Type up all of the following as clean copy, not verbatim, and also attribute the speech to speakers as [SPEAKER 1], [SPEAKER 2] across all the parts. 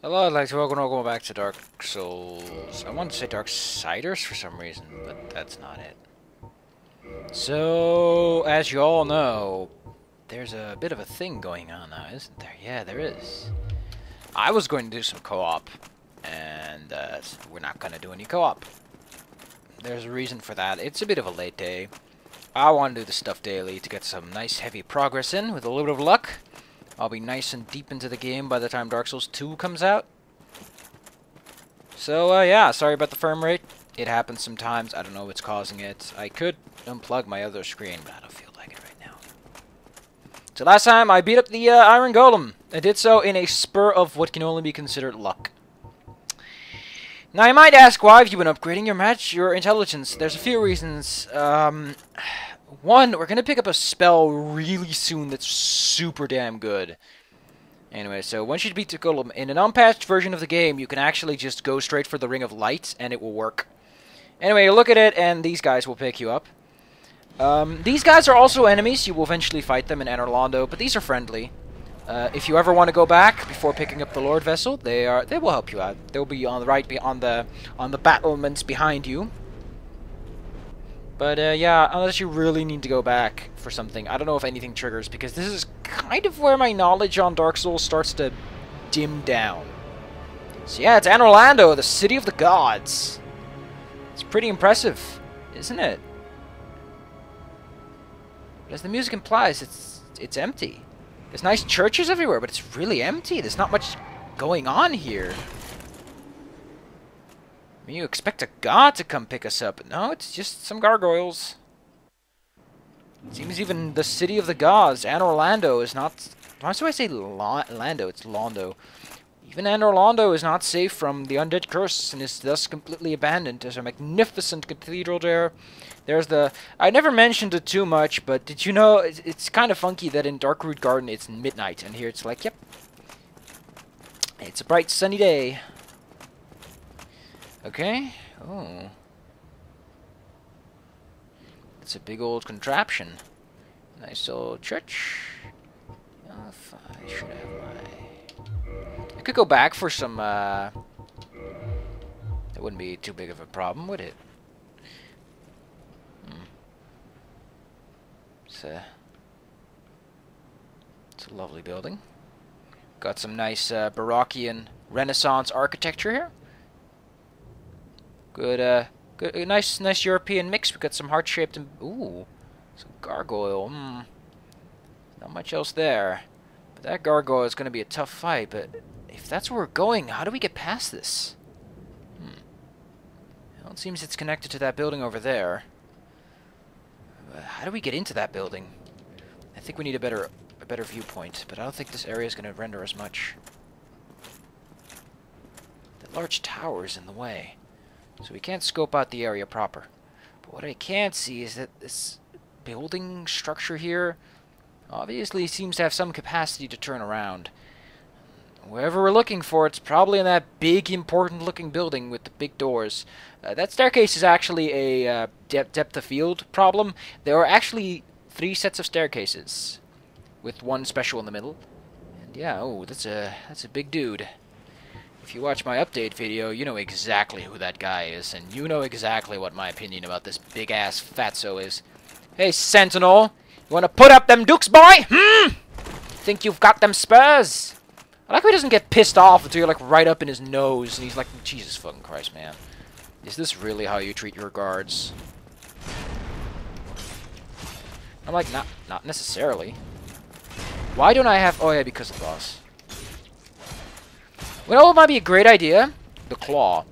[SPEAKER 1] Hello, I'd like to welcome back to Dark Souls. I want to say Darksiders for some reason, but that's not it. So, as you all know, there's a bit of a thing going on now, isn't there? Yeah, there is. I was going to do some co-op, and we're not going to do any co-op. There's a reason for that. It's a bit of a late day. I want to do the stuff daily to get some nice heavy progress in. With a little bit of luck, I'll be nice and deep into the game by the time Dark Souls 2 comes out. So, yeah, sorry about the frame rate. It happens sometimes. I don't know what's causing it. I could unplug my other screen, but I don't feel like it right now. So last time, I beat up the Iron Golem. I did so in a spur of what can only be considered luck. Now, you might ask, why have you been upgrading your intelligence? There's a few reasons. One, we're going to pick up a spell really soon that's super damn good. Anyway, so once you beat the Golem, in an unpatched version of the game, you can actually just go straight for the Ring of Light, and it will work. Anyway, you look at it, and these guys will pick you up. These guys are also enemies. You will eventually fight them in Anor Londo, but these are friendly. If you ever want to go back before picking up the Lord Vessel, they will help you out. They'll be on the right, on the battlements behind you. But yeah, unless you really need to go back for something, I don't know if anything triggers, because this is kind of where my knowledge on Dark Souls starts to dim down. So yeah, it's Anor Londo, the city of the gods. It's pretty impressive, isn't it? But as the music implies, it's empty. There's nice churches everywhere, but it's really empty. There's not much going on here. I mean, you expect a god to come pick us up, but no, it's just some gargoyles. It seems even the city of the gods, Anor Londo, is not... Why do I say Lando? It's Londo. Even Anor Londo is not safe from the undead curse and is thus completely abandoned. There's a magnificent cathedral there. There's the... I never mentioned it too much, but did you know... It's kind of funky that in Darkroot Garden it's midnight, and here it's like, yep. It's a bright sunny day. Okay. Oh. It's a big old contraption. Nice old church. Oh, I should have my... I could go back for some, It wouldn't be too big of a problem, would it? It's a lovely building. Got some nice, Barockian Renaissance architecture here. Good, good, nice European mix. We got some heart-shaped, ooh, some gargoyle. Not much else there, but that gargoyle is going to be a tough fight. But if that's where we're going, how do we get past this? Well, it seems it's connected to that building over there. How do we get into that building? I think we need a better viewpoint, but I don't think this area is going to render as much. That large tower is in the way. So we can't scope out the area proper. But what I can see is that this building structure here obviously seems to have some capacity to turn around. Wherever we're looking for, it's probably in that big, important-looking building with the big doors. That staircase is actually a depth of field problem. There are actually 3 sets of staircases, with one special in the middle. And yeah, oh, that's a big dude. If you watch my update video, you know exactly who that guy is, and you know exactly what my opinion about this big-ass fatso is. Hey, Sentinel! You wanna put up them dukes, boy? Think you've got them spurs? I like how he doesn't get pissed off until you're, like, right up in his nose, and he's like, Jesus fucking Christ, man. Is this really how you treat your guards? I'm like, not necessarily. Why don't I have... Oh, yeah, because of the boss. Well, it might be a great idea. The claw.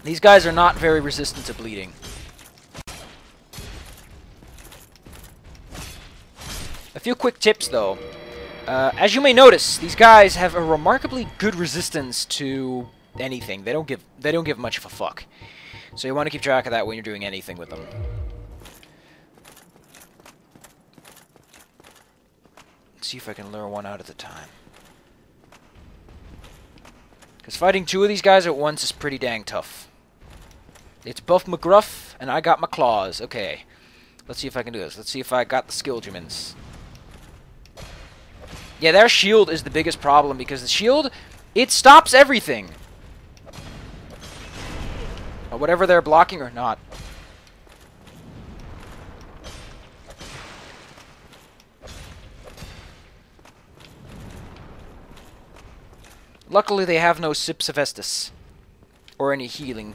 [SPEAKER 1] These guys are not very resistant to bleeding. A few quick tips, though. As you may notice, these guys have a remarkably good resistance to anything. They don't give much of a fuck. So you want to keep track of that when you're doing anything with them. Let's see if I can lure one out at a time. Because fighting 2 of these guys at once is pretty dang tough. It's Buff McGruff, and I got my claws. Okay. Let's see if I can do this. Let's see if I got the skill Jimins. Yeah, their shield is the biggest problem, because the shield It stops everything. Or whatever they're blocking or not. Luckily, they have no Sips of Estus or any healing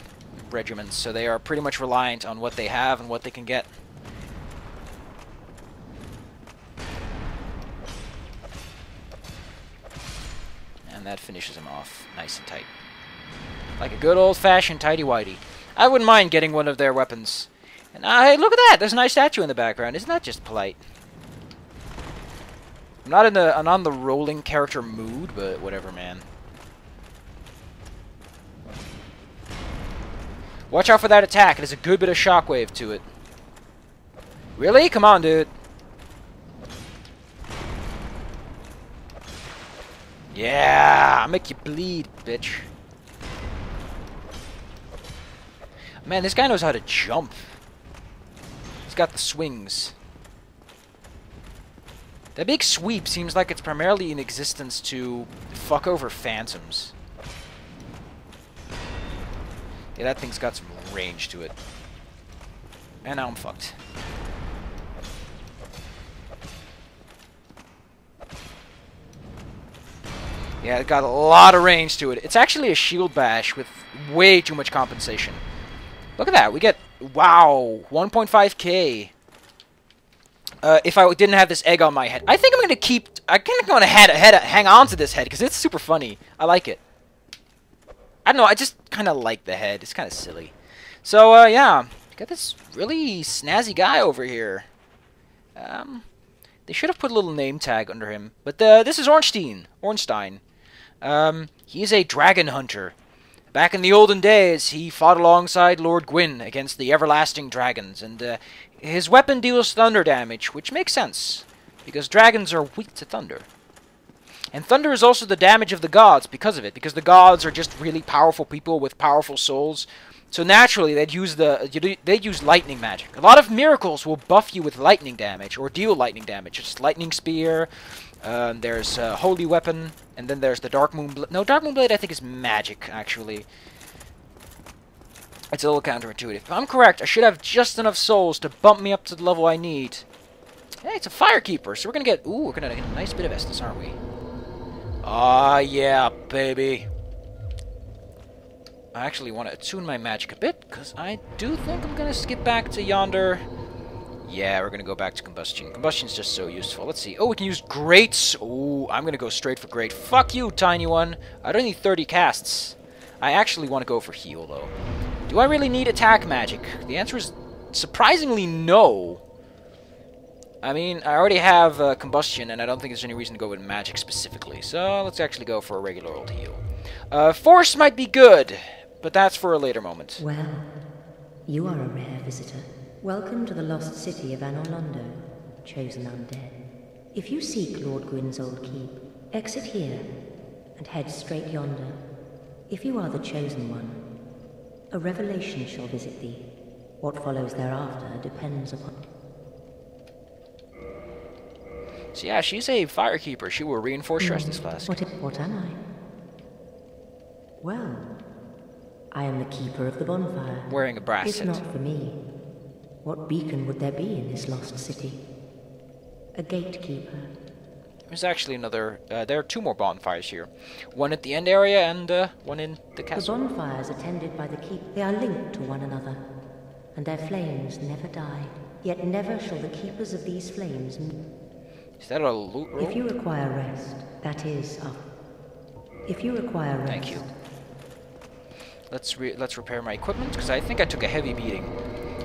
[SPEAKER 1] regimens, so they are pretty much reliant on what they have and what they can get. And that finishes him off nice and tight. Like a good old-fashioned tighty-whitey. I wouldn't mind getting one of their weapons. And hey, look at that! There's a nice statue in the background. Isn't that just polite? I'm on the rolling character mood, but whatever, man. Watch out for that attack. It has a good bit of shockwave to it. Really? Come on, dude. Yeah! I'll make you bleed, bitch. Man, this guy knows how to jump. He's got the swings. That big sweep seems like it's primarily in existence to fuck over phantoms. Yeah, that thing's got some range to it. And now I'm fucked. Yeah, it got a lot of range to it. It's actually a shield bash with way too much compensation. Look at that. We get, wow, 1.5k. If I didn't have this egg on my head. I think I'm going to keep, I think I'm going to hang on to this head because it's super funny. I like it. I don't know, I just kind of like the head. It's kind of silly. So, yeah. Got this really snazzy guy over here. They should have put a little name tag under him. But this is Ornstein. He's a dragon hunter. Back in the olden days, he fought alongside Lord Gwyn against the everlasting dragons. And his weapon deals thunder damage, which makes sense. Because dragons are weak to thunder. And thunder is also the damage of the gods because of it. Because the gods are just really powerful people with powerful souls. So naturally, they'd use lightning magic. A lot of miracles will buff you with lightning damage or deal lightning damage. It's lightning spear. There's holy weapon, and then there's the dark moon blade. No, dark moon blade I think is magic actually. It's a little counterintuitive. If I'm correct, I should have just enough souls to bump me up to the level I need. Hey, it's a firekeeper, so we're gonna get. Ooh, we're gonna get a nice bit of Estus, aren't we? Ah, yeah, baby. I actually want to attune my magic a bit, because I do think I'm going to skip back to yonder. Yeah, we're going to go back to combustion. Combustion's just so useful. Let's see. Oh, we can use greats. Oh, I'm going to go straight for great. Fuck you, tiny one. I don't need 30 casts. I actually want to go for heal, though. Do I really need attack magic? The answer is surprisingly no. I mean, I already have combustion, and I don't think there's any reason to go with magic specifically. So let's actually go for a regular old heal. Force might be good, but that's for a later moment.
[SPEAKER 2] Well, you are a rare visitor. Welcome to the lost city of Anor Londo, chosen undead. If you seek Lord Gwyn's old keep, exit here and head straight yonder. If you are the chosen one, a revelation shall visit thee. What follows thereafter depends upon...
[SPEAKER 1] So yeah, she's a firekeeper. She will reinforce Restless Flask.
[SPEAKER 2] What am I? Well, I am the keeper of the bonfire.
[SPEAKER 1] Wearing a brass
[SPEAKER 2] If
[SPEAKER 1] set.
[SPEAKER 2] not for me, what beacon would there be in this lost city? A gatekeeper.
[SPEAKER 1] There's actually another... there are two more bonfires here. One at the end area and one in the
[SPEAKER 2] The
[SPEAKER 1] castle.
[SPEAKER 2] bonfires attended by the keep, they are linked to one another, and their flames never die. Yet never shall the keepers of these flames meet.
[SPEAKER 1] Is that a loot roll?
[SPEAKER 2] If you require rest, that is if you require rest...
[SPEAKER 1] Thank you. Let's repair my equipment, because I think I took a heavy beating.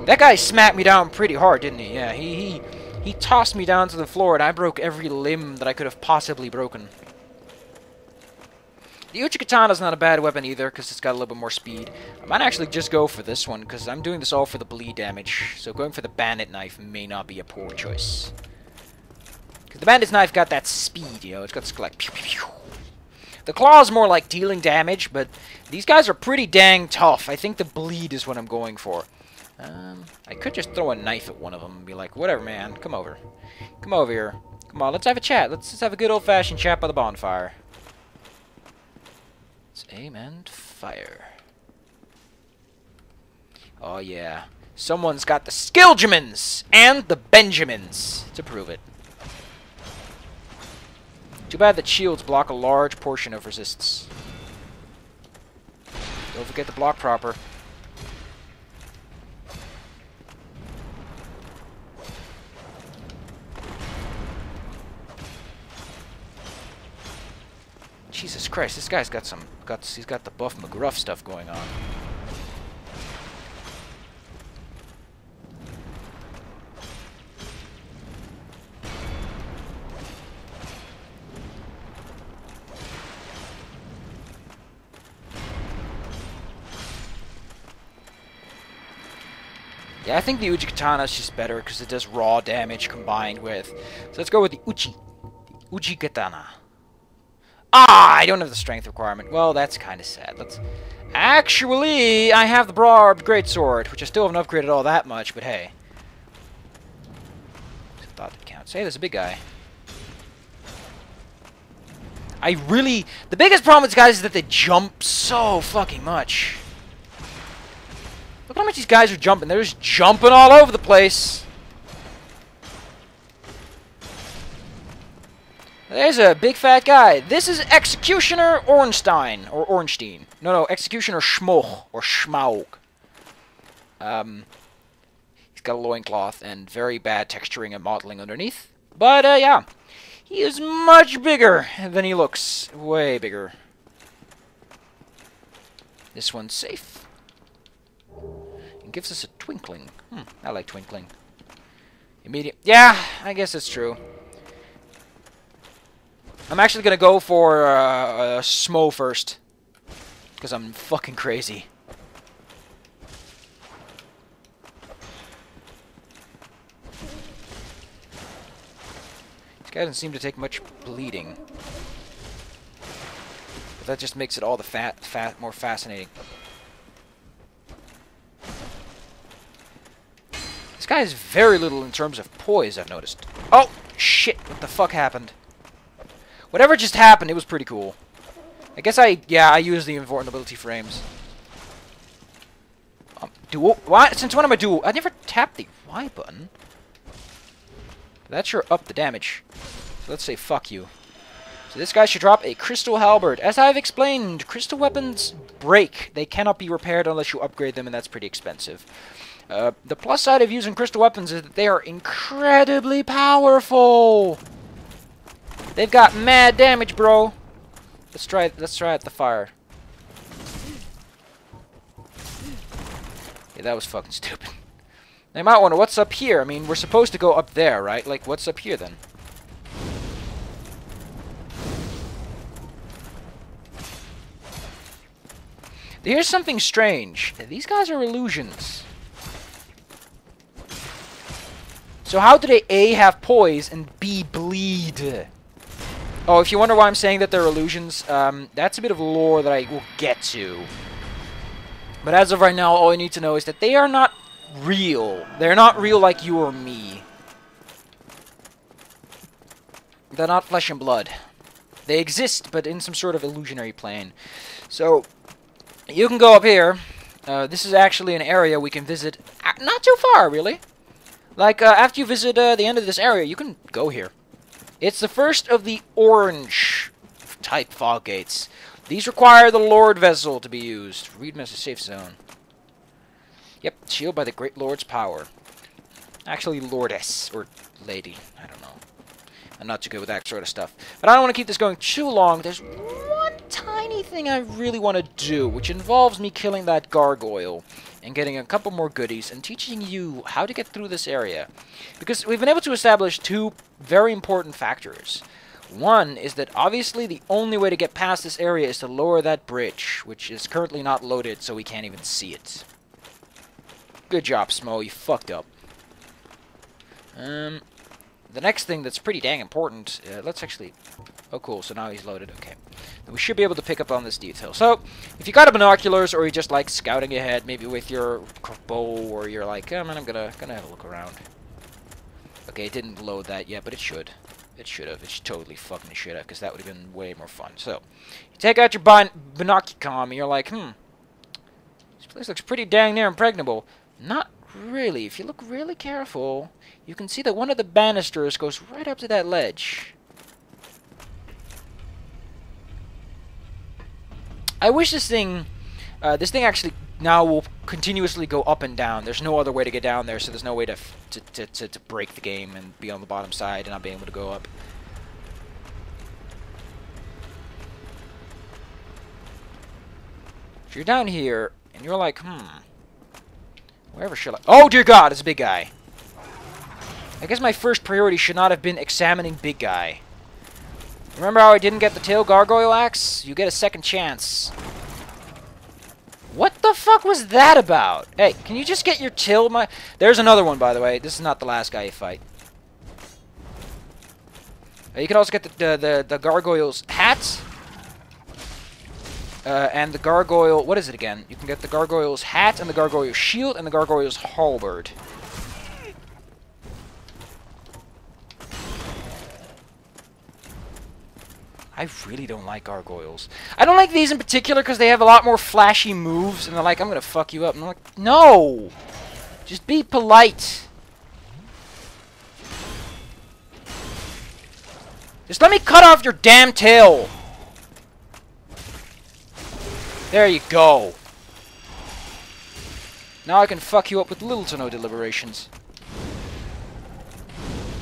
[SPEAKER 1] That guy smacked me down pretty hard, didn't he? Yeah, he tossed me down to the floor, and I broke every limb that I could have possibly broken. The Uchikatana's not a bad weapon either, because it's got a little bit more speed. I might actually just go for this one, because I'm doing this all for the bleed damage. So going for the bandit knife may not be a poor choice. Because the bandit's knife got that speed, you know, it's got like pew, pew, pew. The claw's more like dealing damage, but these guys are pretty dang tough. I think the bleed is what I'm going for. I could just throw a knife at one of them and be like, whatever, man, come over. Come over here. Come on, let's have a chat. Let's just have a good old-fashioned chat by the bonfire. Aim and fire. Oh yeah. Someone's got the Skilgemans and the Benjamins to prove it. Too bad that shields block a large portion of resists. Don't forget to block proper. Jesus Christ, this guy's got he's got the buff McGruff stuff going on. Yeah, I think the Uji Katana is just better because it does raw damage combined with. So let's go with the Uji Katana. Ah, I don't have the strength requirement. Well, that's kind of sad. Actually, I have the Barbed Greatsword, which I still haven't upgraded all that much, but hey. I thought that counts. Hey, there's a big guy. The biggest problem with these guys is that they jump so fucking much. Look how much these guys are jumping. They're just jumping all over the place. There's a big fat guy. This is Executioner Ornstein. Or Ornstein. No, Executioner Schmoch. Or Schmaug. He's got a loincloth and very bad texturing and modeling underneath. But, yeah. He is much bigger than he looks. Way bigger. This one's safe. It gives us a twinkling. I like twinkling. Immediate. Yeah, I guess it's true. I'm actually gonna go for Smo first. Because I'm fucking crazy. This guy doesn't seem to take much bleeding. But that just makes it all the more fascinating. This guy has very little in terms of poise, I've noticed. Oh, shit, what the fuck happened? Whatever just happened, it was pretty cool. I guess I use the invulnerability frames. Dual? What? Since when am I dual? I never tapped the Y button. That sure upped the damage. So let's say fuck you. So this guy should drop a Crystal Halberd. As I've explained, crystal weapons break. They cannot be repaired unless you upgrade them, and that's pretty expensive. The plus side of using crystal weapons is that they are incredibly powerful. They've got mad damage, bro. Let's try it the fire. Yeah, that was fucking stupid. Now, you might wonder, what's up here? I mean, we're supposed to go up there, right? Like, what's up here, then? Here's something strange. These guys are illusions. So how do they A, have poise, and B, bleed? Oh, if you wonder why I'm saying that they're illusions, that's a bit of lore that I will get to. But as of right now, all you need to know is that they are not real. They're not real like you or me. They're not flesh and blood. They exist, but in some sort of illusionary plane. So, you can go up here. This is actually an area we can visit. Not too far, really. Like, after you visit the end of this area, you can go here. It's the first of the orange-type fog gates. These require the Lord Vessel to be used. Read them as a safe zone. Yep, shield by the Great Lord's power. Actually, Lordess, or Lady, I don't know. I'm not too good with that sort of stuff. But I don't want to keep this going too long. There's one tiny thing I really want to do, which involves me killing that gargoyle and getting a couple more goodies and teaching you how to get through this area. Because we've been able to establish two very important factors. One is that obviously the only way to get past this area is to lower that bridge, which is currently not loaded, so we can't even see it. Good job, Smo. You fucked up. The next thing that's pretty dang important, let's actually... Oh, cool. So now he's loaded. Okay. We should be able to pick up on this detail. So, if you got a binoculars, or you just like scouting ahead, maybe with your bow, or you're like, oh man, I'm gonna have a look around. Okay, it didn't load that yet, but it should. It should have. It totally fucking should have, because that would have been way more fun. So, you take out your binoculcom, and you're like, this place looks pretty dang near impregnable. Not really. If you look really careful, you can see that one of the banisters goes right up to that ledge. I wish this thing actually now will continuously go up and down. There's no other way to get down there, so there's no way to break the game and be on the bottom side and not be able to go up. So you're down here, and you're like, wherever shall I... Oh, dear God, it's a big guy. I guess my first priority should not have been examining big guy. Remember how I didn't get the tail gargoyle axe? You get a second chance. What the fuck was that about? Hey, can you just get your tail? There's another one, by the way. This is not the last guy you fight. You can also get the gargoyle's hat. And the gargoyle... What is it again? You can get the gargoyle's hat and the gargoyle's shield and the gargoyle's halberd. I really don't like gargoyles. I don't like these in particular because they have a lot more flashy moves, and they're like, I'm gonna fuck you up. And I'm like, no! Just be polite. Just let me cut off your damn tail! There you go. Now I can fuck you up with little to no deliberations.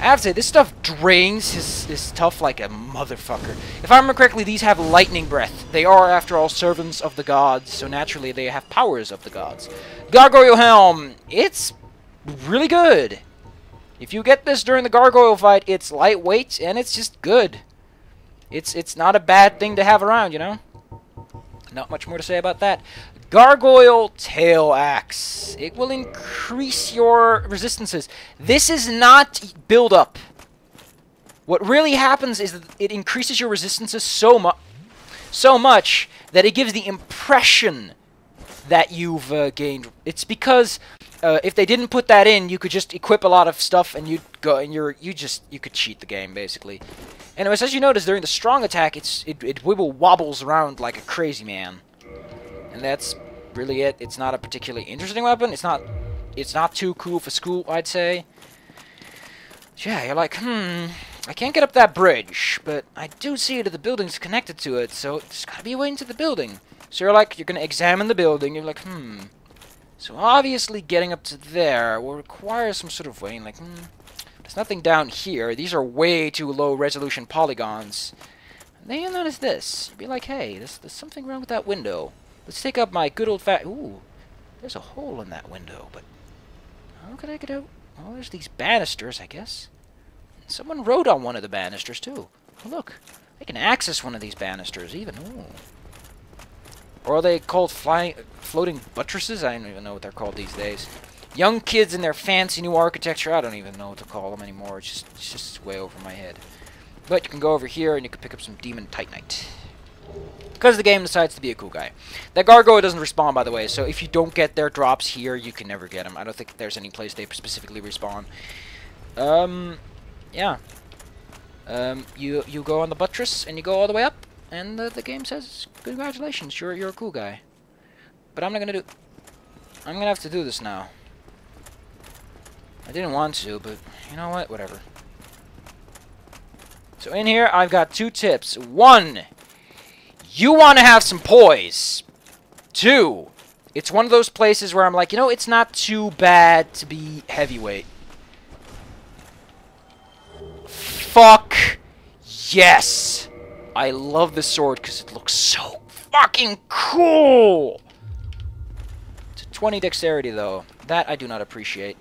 [SPEAKER 1] I have to say, this stuff drains his stuff like a motherfucker. If I remember correctly, these have lightning breath. They are, after all, servants of the gods, so naturally they have powers of the gods. Gargoyle Helm! It's really good. If you get this during the gargoyle fight, it's lightweight, and it's just good. It's not a bad thing to have around, you know? Not much more to say about that. Gargoyle Tail Axe. It will increase your resistances. This is not build-up. What really happens is that it increases your resistances so much that it gives the impression that you've gained. It's because if they didn't put that in, you could just equip a lot of stuff and you'd go and you could cheat the game basically. And as you notice during the strong attack, it wibble wobbles around like a crazy man. And that's really it. It's not a particularly interesting weapon. It's not too cool for school, I'd say. Yeah, you're like, I can't get up that bridge, but I do see that the building's connected to it, so there's gotta be a way into the building. So you're like, you're gonna examine the building, you're like, So obviously getting up to there will require some sort of way, like, there's nothing down here. These are way too low resolution polygons. And then you'll notice this. You'll be like, hey, there's something wrong with that window. Let's take up my good old ooh, there's a hole in that window, but how can I get out? Oh, there's these banisters, I guess. Someone wrote on one of the banisters, too. Oh, look. I can access one of these banisters, even. Ooh. Or are they called floating buttresses? I don't even know what they're called these days. Young kids in their fancy new architecture, I don't even know what to call them anymore. It's just way over my head. But you can go over here and you can pick up some Demon Titanite. Because the game decides to be a cool guy. That gargoyle doesn't respawn, by the way, so if you don't get their drops here, you can never get them. I don't think there's any place they specifically respawn. Yeah. You go on the buttress, and you go all the way up, and the game says, congratulations, you're a cool guy. But I'm not gonna I'm gonna have to do this now. I didn't want to, but you know what? Whatever. So in here, I've got 2 tips. 1, you want to have some poise. 2, it's one of those places where I'm like, you know, it's not too bad to be heavyweight. Fuck yes! I love this sword because it looks so fucking cool! It's a 20 dexterity, though. That I do not appreciate.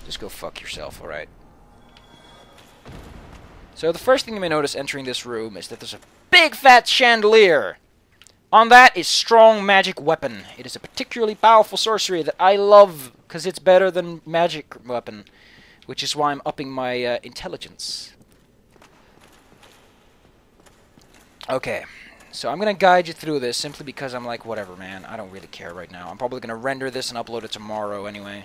[SPEAKER 1] Just go fuck yourself, alright? So the first thing you may notice entering this room is that there's a big fat chandelier. On that is strong magic weapon. It is a particularly powerful sorcery that I love because it's better than magic weapon, which is why I'm upping my intelligence. Okay, so I'm gonna guide you through this simply because I'm like, whatever, man. I don't really care right now. I'm probably gonna render this and upload it tomorrow anyway.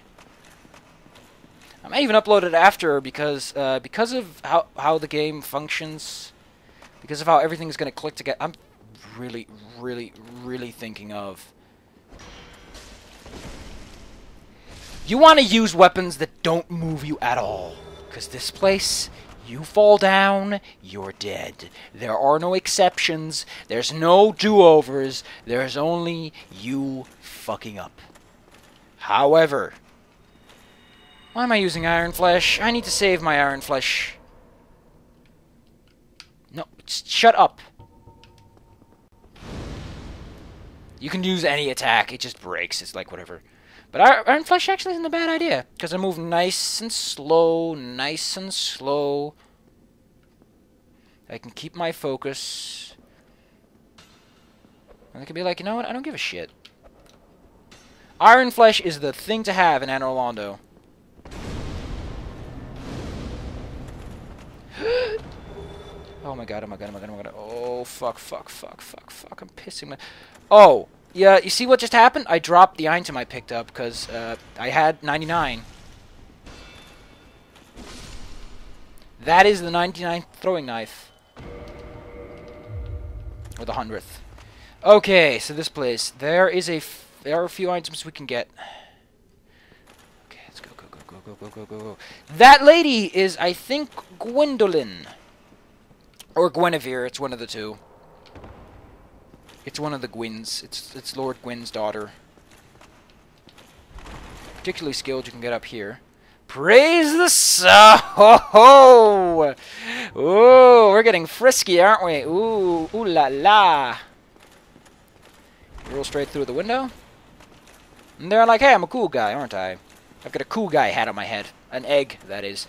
[SPEAKER 1] I might even upload it after because of how the game functions, because of how everything's gonna click together. I'm really, really, really thinking of. You want to use weapons that don't move you at all, because this place, you fall down, you're dead. There are no exceptions. There's no do-overs. There's only you fucking up. However, why am I using Iron Flesh? I need to save my Iron Flesh. No, shut up. You can use any attack. It just breaks. It's like whatever. But Iron Flesh actually isn't a bad idea, because I move nice and slow, nice and slow. I can keep my focus. And I can be like, you know what? I don't give a shit. Iron Flesh is the thing to have in Anor Londo. Oh my god, oh my god, oh my god, oh my god. Oh, fuck, fuck, fuck, fuck, fuck. I'm pissing my... Oh, yeah, you see what just happened? I dropped the item I picked up because I had 99. That is the 99th throwing knife. Or the 100th. Okay, so this place. There are a few items we can get. Okay, let's go, go, go, go, go, go, go, go, go. That lady is, I think, Gwendolyn. Or Guinevere, it's one of the two. It's one of the Gwyn's. It's Lord Gwyn's daughter. Particularly skilled, you can get up here. Praise the sun! Oh, we're getting frisky, aren't we? Ooh, ooh la la! Roll straight through the window. And they're like, hey, I'm a cool guy, aren't I? I've got a cool guy hat on my head. An egg, that is.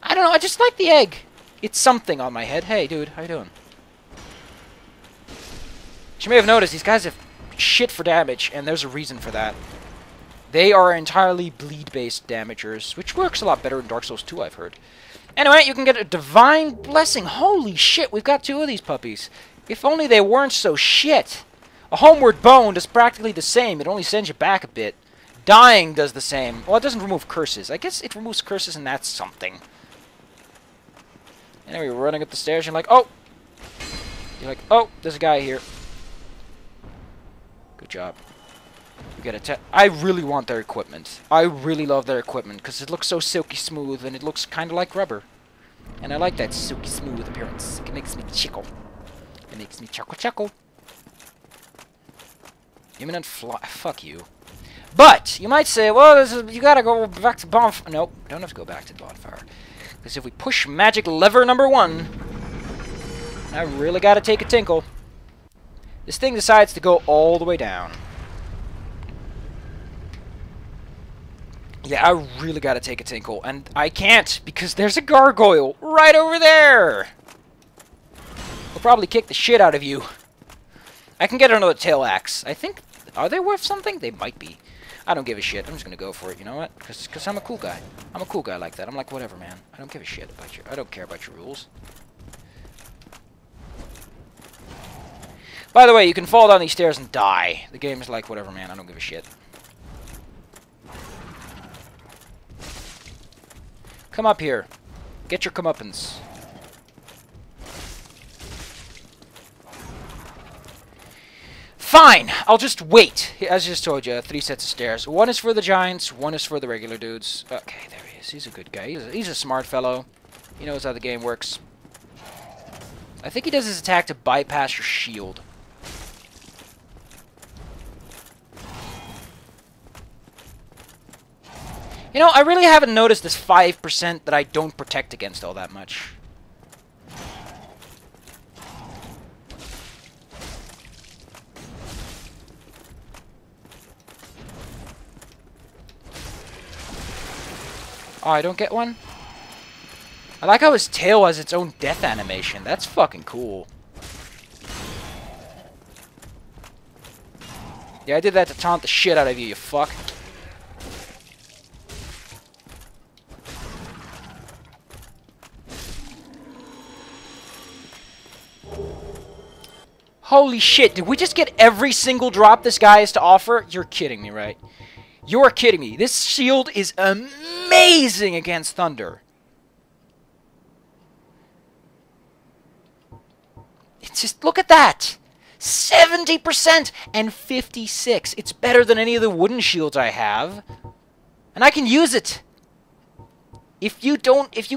[SPEAKER 1] I don't know, I just like the egg. It's something on my head. Hey, dude, how you doing? You may have noticed these guys have shit for damage, and there's a reason for that. They are entirely bleed-based damagers, which works a lot better in Dark Souls 2, I've heard. Anyway, you can get a Divine Blessing. Holy shit, we've got 2 of these puppies. If only they weren't so shit. A Homeward Bone does practically the same. It only sends you back a bit. Dying does the same. Well, it doesn't remove curses. I guess it removes curses, and that's something. Anyway, you're running up the stairs, and you're like, oh! You're like, oh, there's a guy here. Good job. You get a I really want their equipment. I really love their equipment because it looks so silky smooth and it looks kind of like rubber. And I like that silky smooth appearance. It makes me chickle. It makes me chuckle chuckle. Imminent fly. Fuck you. But you might say, well, you gotta go back to bonfire. Nope, don't have to go back to bonfire. Because if we push magic lever number 1, I really gotta take a tinkle. This thing decides to go all the way down. Yeah, I really gotta take a tinkle, and I can't because there's a gargoyle right over there! We'll probably kick the shit out of you. I can get another tail axe. I think... Are they worth something? They might be. I don't give a shit. I'm just gonna go for it, you know what? Because I'm a cool guy. I'm a cool guy like that. I'm like, whatever, man. I don't give a shit about your... I don't care about your rules. By the way, you can fall down these stairs and die. The game is like, whatever, man. I don't give a shit. Come up here. Get your comeuppance. Fine! I'll just wait. As I just told you, 3 sets of stairs. 1 is for the giants, 1 is for the regular dudes. Okay, there he is. He's a good guy. He's a smart fellow. He knows how the game works. I think he does his attack to bypass your shield. You know, I really haven't noticed this 5% that I don't protect against all that much. Oh, I don't get one? I like how his tail has its own death animation. That's fucking cool. Yeah, I did that to taunt the shit out of you, you fuck. Holy shit, did we just get every single drop this guy has to offer? You're kidding me, right? You're kidding me. This shield is amazing. amazing against thunder. It's just, look at that. 70% and 56. It's better than any of the wooden shields I have. And I can use it. If you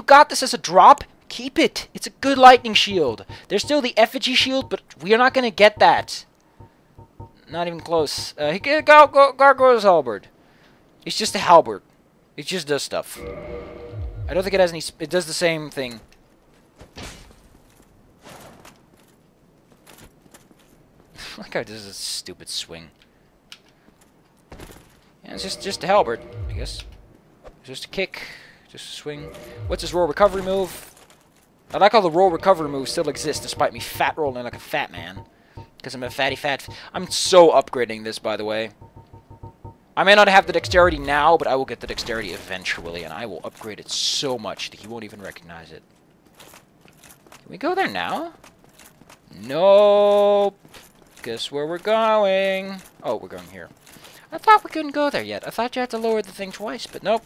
[SPEAKER 1] got this as a drop, keep it. It's a good lightning shield. There's still the effigy shield, but we are not going to get that. Not even close. Gargoyle's halberd. It's just a halberd. It just does stuff. I don't think it has any... It does the same thing. Like how this is a stupid swing. Yeah, it's just a halberd, I guess. Just a kick. Just a swing. What's his roll recovery move? I like how the roll recovery move still exists despite me fat rolling like a fat man. Because I'm a fatty fat... I'm so upgrading this, by the way. I may not have the dexterity now, but I will get the dexterity eventually, and I will upgrade it so much that he won't even recognize it. Can we go there now? Nope. Guess where we're going? Oh, we're going here. I thought we couldn't go there yet. I thought you had to lower the thing twice, but nope.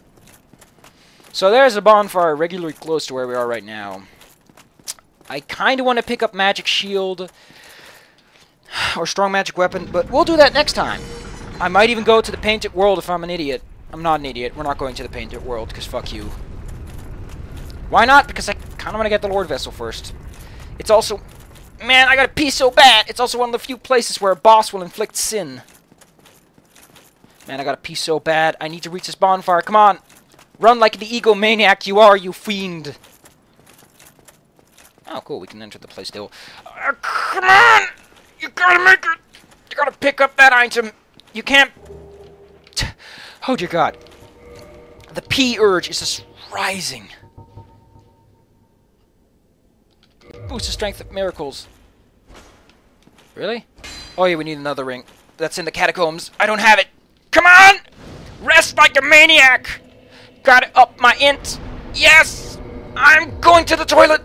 [SPEAKER 1] So there's a bonfire regularly close to where we are right now. I kind of want to pick up magic shield or strong magic weapon, but we'll do that next time. I might even go to the painted world if I'm an idiot. I'm not an idiot. We're not going to the painted world, because fuck you. Why not? Because I kind of want to get the Lord Vessel first. It's also... Man, I gotta pee so bad! It's also one of the few places where a boss will inflict sin. Man, I gotta pee so bad. I need to reach this bonfire. Come on! Run like the egomaniac you are, you fiend! Oh, cool. We can enter the place still. Come on! You gotta make it! You gotta pick up that item! You can't... Oh, dear God. The pee urge is just rising. Boost the strength of miracles. Really? Oh yeah, we need another ring. That's in the catacombs. I don't have it. Come on! Rest like a maniac! Gotta up my int. Yes! I'm going to the toilet!